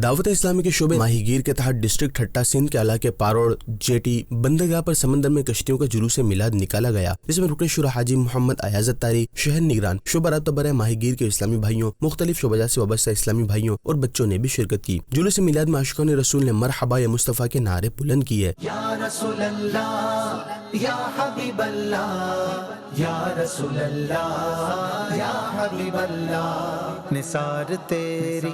دعوت اسلامی کے شعبے ماہی گیر کے تحت ڈسٹرکٹ ٹھٹہ سندھ کے علاقے پاروڑ جیٹی بندرگاہ پر سمندر میں کشتیوں کا جلوس میلاد نکالا گیا، جس میں رکن شورا حاجی محمد ایاز اتاری، شہر نگران، شعبہ رابطہ برائے ماہی گیر کے اسلامی بھائیوں، مختلف شعبہ جات سے وابستہ اسلامی بھائیوں اور بچوں نے بھی شرکت کی۔ جلوس میلاد میں عاشقان رسول نے مرحبا یا مصطفیٰ کے نعرے بلند کیے۔ یا رسول اللہ یا حبیب اللہ، یا رسول اللہ یا حبیب اللہ، نثار تیری۔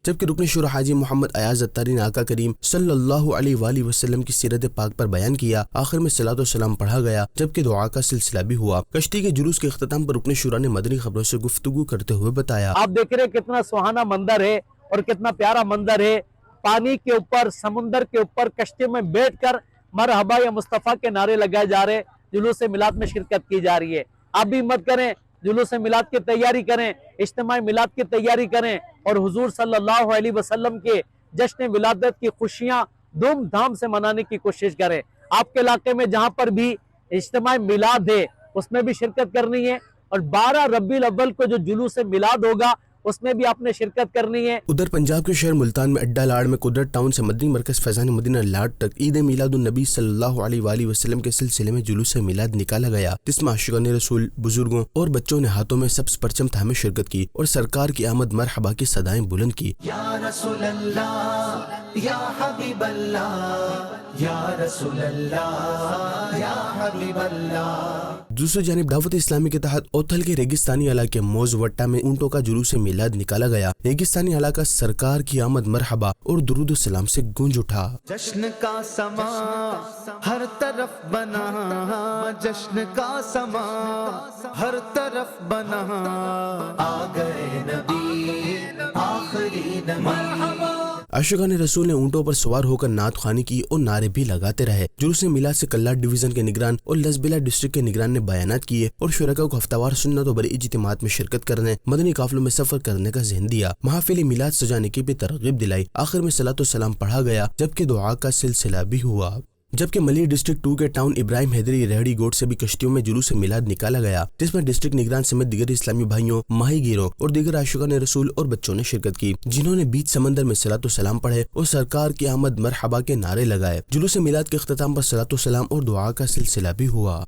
جبکہ رکن شورا حاجی محمد ایاز اتاری نے آقا کریم صلی اللہ علیہ وآلہ وسلم کی سیرت پاک پر بیان کیا۔ آخر میں صلاۃ و سلام پڑھا گیا، جبکہ دعا کا سلسلہ بھی ہوا۔ کشتی کے جلوس کے اختتام پر رکن شورا نے مدنی خبروں سے گفتگو کرتے ہوئے بتایا، آپ دیکھ رہے کتنا سہانا منظر ہے اور کتنا پیارا منظر ہے۔ پانی کے اوپر، سمندر کے اوپر کشتی میں بیٹھ کر مرحبا یا مصطفیٰ کے نعرے لگائے جا رہے، جلوس میلاد میں شرکت کی جا رہی ہے۔ آپ بھی ہمت کریں، جلوس میلاد کی تیاری کریں، اجتماعی میلاد کی تیاری کریں اور حضور صلی اللہ علیہ وسلم کے جشن ولادت کی خوشیاں دھوم دھام سے منانے کی کوشش کریں۔ آپ کے علاقے میں جہاں پر بھی اجتماعی میلاد ہے اس میں بھی شرکت کرنی ہے، اور 12 ربیع الاول کو جو جلوس میلاد ہوگا اس میں بھی آپ نے شرکت کرنی ہے۔ ادھر پنجاب کے شہر ملتان میں اڈا لاڑ میں قدرت ٹاؤن سے مدنی مرکز فیضان مدینہ لاڑ تک عید میلاد النبی صلی اللہ علیہ وآلہ وسلم کے سلسلے میں جلوس میلاد نکالا گیا، جس میں عاشقان رسول، بزرگوں اور بچوں نے ہاتھوں میں سبز پرچم تھامے شرکت کی اور سرکار کی آمد مرحبا کی صدائیں بلند کی۔ یا رسول اللہ یا حبیب اللہ، یا رسول اللہ یا حبیب اللہ۔ دوسری جانب دعوت اسلامی کے تحت اوتھل کے ریگستانی علاقے موز وٹا میں اونٹوں کا جلوس میلاد نکالا گیا۔ ریگستانی علاقہ سرکار کی آمد مرحبا اور درود و سلام سے گونج اٹھا۔ جشن کا سما ہر طرف بنا، جشن کا سما ہر طرف بنا، آ گئے نبی آخری نبی۔ عاشقان رسول نے اونٹوں پر سوار ہو کر نعت خوانی کی اور نعرے بھی لگاتے رہے۔ جلوس میلاد سے کلات ڈویژن کے نگران اور لسبیلا ڈسٹرکٹ کے نگران نے بیانات کیے اور شرکاء کو ہفتہ وار سنت و بڑے اجتماعات میں شرکت کرنے، مدنی قافلوں میں سفر کرنے کا ذہن دیا، محافل میلاد سجانے کی بھی ترغیب دلائی۔ آخر میں صلاۃ و سلام پڑھا گیا، جبکہ دعا کا سلسلہ بھی ہوا۔ جبکہ ملی ڈسٹرکٹ 2 کے ٹاؤن ابراہیم حیدری ریہڑی گوٹ سے بھی کشتیوں میں جلوس میلاد نکالا گیا، جس میں ڈسٹرکٹ نگران سمیت دیگر اسلامی بھائیوں، ماہی گیروں اور دیگر عاشقان رسول اور بچوں نے شرکت کی، جنہوں نے بیچ سمندر میں صلاۃ و سلام پڑھے اور سرکار کی آمد مرحبا کے نعرے لگائے۔ جلوس میلاد کے اختتام پر صلاۃ و سلام اور دعا کا سلسلہ بھی ہوا۔